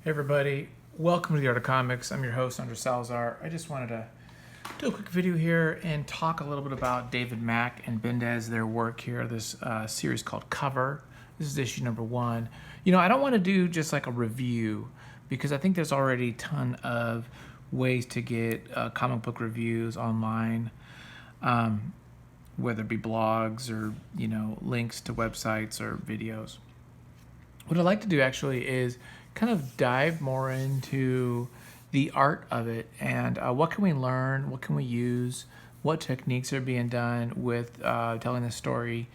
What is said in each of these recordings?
Hey everybody, welcome to the Art of Comics. I'm your host, Salazar. I just wanted to do a quick video here and talk a little bit about David Mack and Bendis, their work here, this series called Cover. This is issue number 1. I don't want to do just like a review because I think there's already a ton of ways to get comic book reviews online, whether it be blogs or, links to websites or videos. What I'd like to do actually is kind of dive more into the art of it and what can we learn, what can we use, what techniques are being done with telling the story,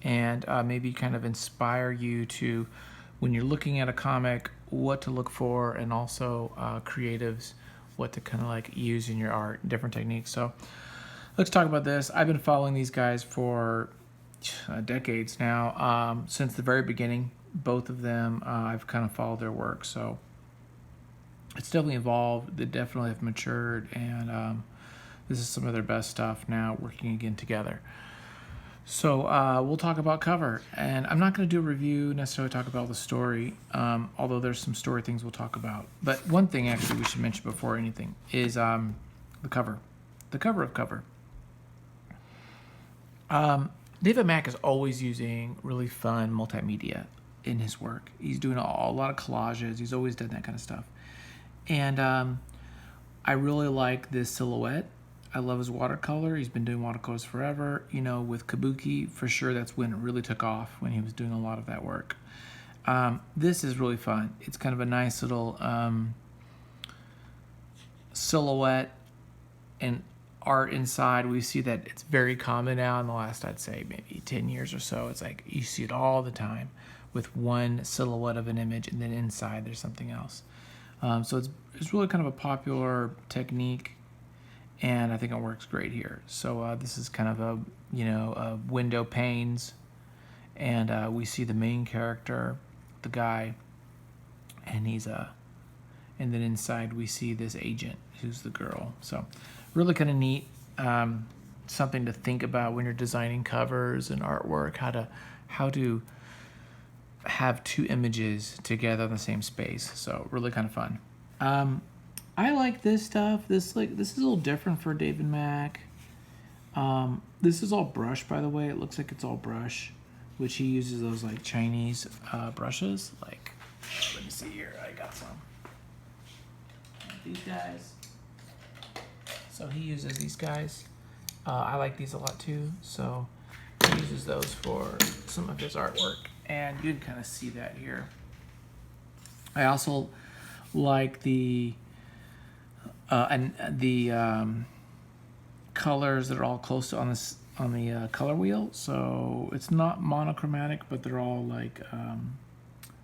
and maybe kind of inspire you to, when you're looking at a comic, what to look for, and also creatives, what to kind of like use in your art, different techniques. So let's talk about this. I've been following these guys for decades now, since the very beginning. Both of them, I've kind of followed their work, so it's definitely evolved. They definitely have matured, and this is some of their best stuff now, working again together. So we'll talk about Cover, and I'm not going to do a review, necessarily talk about the story, although there's some story things we'll talk about. But one thing actually we should mention before anything is the cover of Cover. David Mack is always using really fun multimedia in his work. He's doing a lot of collages. He's always done that kind of stuff. And I really like this silhouette. I love his watercolor. He's been doing watercolors forever. With Kabuki, for sure, that's when it really took off, when he was doing a lot of that work. This is really fun. It's kind of a nice little silhouette and art inside. We see that it's very common now in the last, I'd say, maybe 10 years or so. It's like you see it all the time with one silhouette of an image, and then inside there's something else. So it's really kind of a popular technique, and I think it works great here. So this is kind of a window panes, and we see the main character, the guy, and and then inside we see this agent who's the girl. So really kind of neat, something to think about when you're designing covers and artwork, how to have two images together in the same space. So really kind of fun. I like this stuff. This is a little different for David Mack. This is all brush, by the way. It looks like it's all brush, which he uses those like Chinese brushes. Like, let me see here. I got some. These guys. So he uses these guys. I like these a lot too. So he uses those for some of his artwork, and you can kind of see that here. I also like the colors that are all close to on the color wheel. So it's not monochromatic, but they're all like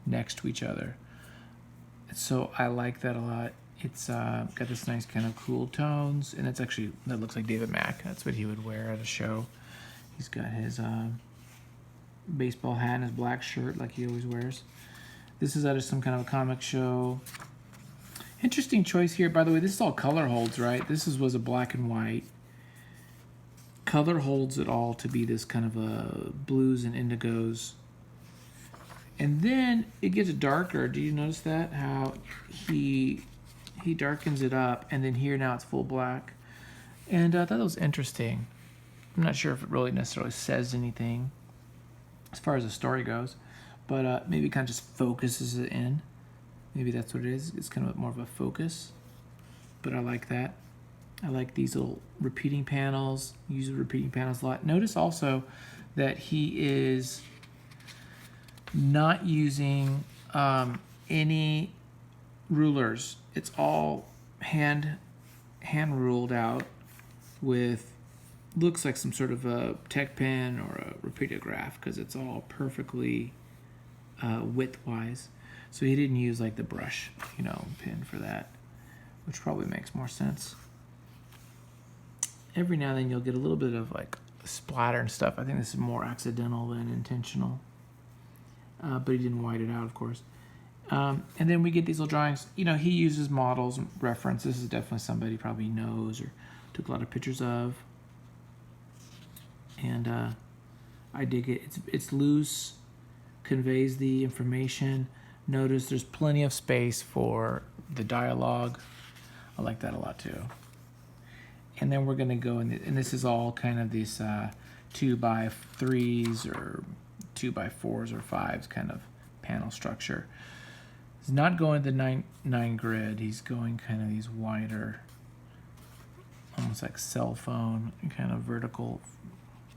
next to each other. So I like that a lot. It's got this nice kind of cool tones, and it's actually, that looks like David Mack. That's what he would wear at a show. He's got his baseball hat and his black shirt like he always wears. This is at some kind of a comic show. Interesting choice here. By the way, this is all color holds, right? This was a black and white. Color holds it all to be this kind of a blues and indigos. And then it gets darker. Do you notice that? How he darkens it up, and then here now it's full black. And I thought that was interesting. I'm not sure if it really necessarily says anything as far as the story goes, but maybe it kind of just focuses it in. Maybe that's what it is. It's kind of more of a focus, but I like that. I like these little repeating panels. Use the repeating panels a lot. Notice also that he is not using any rulers. It's all hand ruled out with, looks like some sort of a tech pen or a repeatograph, because it's all perfectly width-wise. So he didn't use like the brush, pen for that, which probably makes more sense. Every now and then you'll get a little bit of like splatter and stuff. I think this is more accidental than intentional. But he didn't white it out, of course. And then we get these little drawings. He uses models and reference. This is definitely somebody he probably knows or took a lot of pictures of. And I dig it. It's loose, conveys the information, Notice there's plenty of space for the dialogue. I like that a lot too. And then we're going to go in, and this is all kind of these 2x3s or 2x4s or 5s kind of panel structure. He's not going the 9 grid. He's going kind of these wider, almost like cell phone kind of vertical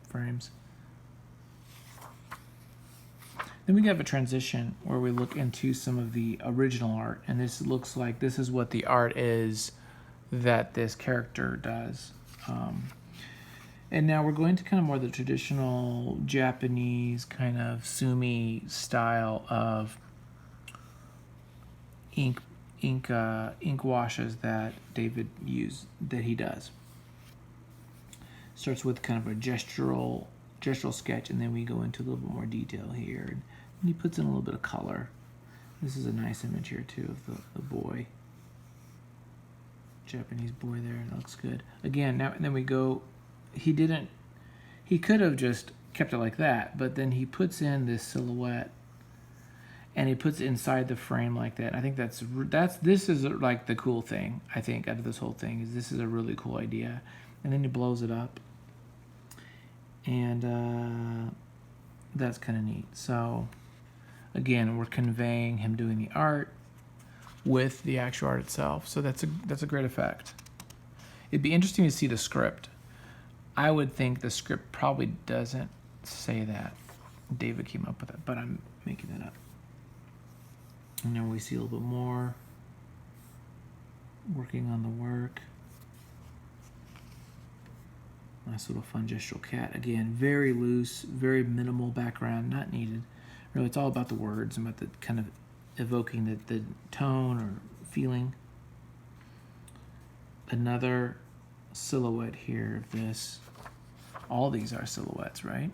frames. Then we have a transition where we look into some of the original art, and this looks like this is what the art is that this character does. And now we're going to kind of more the traditional Japanese kind of sumi style of ink washes that David he does. Starts with kind of a gestural sketch, and then we go into a little bit more detail here, and he puts in a little bit of color. This is a nice image here too of the boy, Japanese boy there. It looks good. Again, now and then we go. He could have just kept it like that, but then he puts in this silhouette, and he puts it inside the frame like that. I think this is like the cool thing. I think out of this whole thing is this is a really cool idea, and then he blows it up. And that's kind of neat. So again, we're conveying him doing the art with the actual art itself. So that's a great effect. It'd be interesting to see the script. I would think the script probably doesn't say that. David came up with it, but I'm making it up. And then we see a little bit more working on the work. Nice little fun gestural cat. Again, very loose, very minimal background, not needed. Really, it's all about the words and about the kind of evoking the tone or feeling. Another silhouette here of this. All these are silhouettes, right?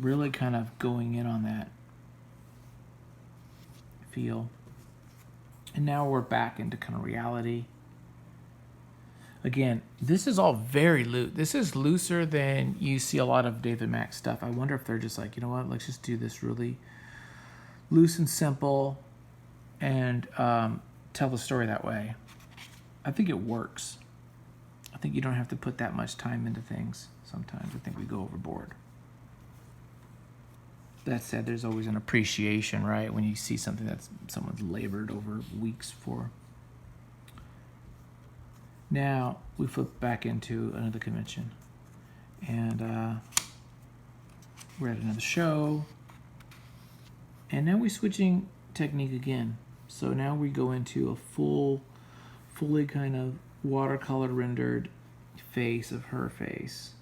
Really kind of going in on that feel. And now we're back into kind of reality. Again, this is all very loose. This is looser than you see a lot of David Mack stuff. I wonder if they're just like, you know what, let's just do this really loose and simple and tell the story that way. I think it works. I think you don't have to put that much time into things sometimes. I think we go overboard. That said, there's always an appreciation, right? When you see something that someone's labored over weeks for. Now we flip back into another convention, and we're at another show, and now we're switching technique again. So now we go into a fully kind of watercolor rendered face of her face,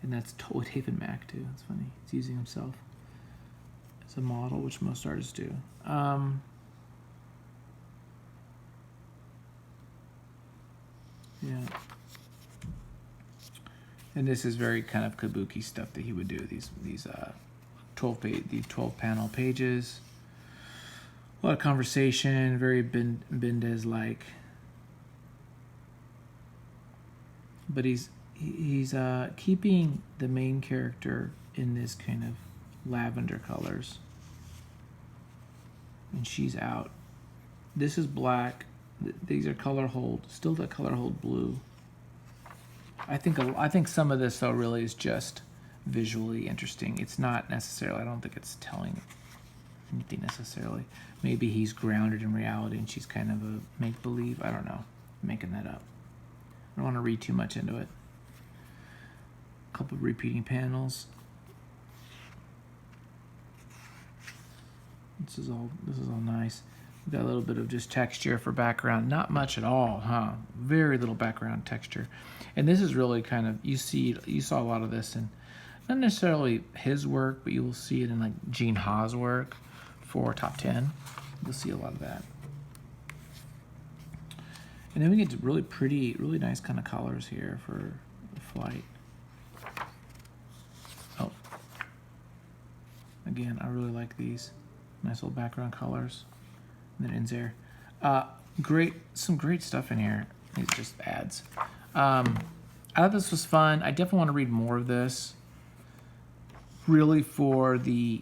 and that's totally David Mack too. It's funny, he's using himself as a model, which most artists do. Yeah. And this is very kind of kabuki stuff that he would do. These 12 panel pages. A lot of conversation, very Bendis like. But he's keeping the main character in this kind of lavender colors. And she's out. This is black. These are color hold, still the color hold blue. I think some of this though really is just visually interesting. It's not necessarily, I don't think it's telling anything necessarily. Maybe he's grounded in reality and she's kind of a make-believe. I don't know. I'm making that up. I don't want to read too much into it. A couple of repeating panels. This is all nice. We've got a little bit of just texture for background. Not much at all, huh? Very little background texture. And this is really kind of, you saw a lot of this in, not necessarily his work, but you will see it in like Gene Ha's work for Top 10. You'll see a lot of that. And then we get to really pretty, really nice kind of colors here for the flight. Oh. Again, I really like these. Nice little background colors. And then ends there. Some great stuff in here. These are just ads. I thought this was fun. I definitely want to read more of this. Really for the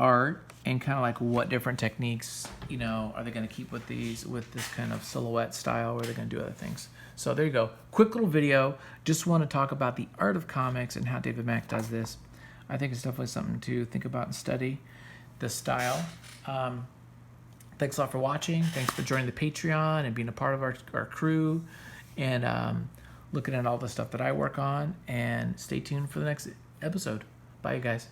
art and kind of like what different techniques, are they going to keep with this kind of silhouette style, or are they going to do other things? So there you go. Quick little video. Just want to talk about the art of comics and how David Mack does this. I think it's definitely something to think about and study, the style. Thanks a lot for watching. Thanks for joining the Patreon and being a part of our crew, and looking at all the stuff that I work on. And stay tuned for the next episode. Bye, you guys.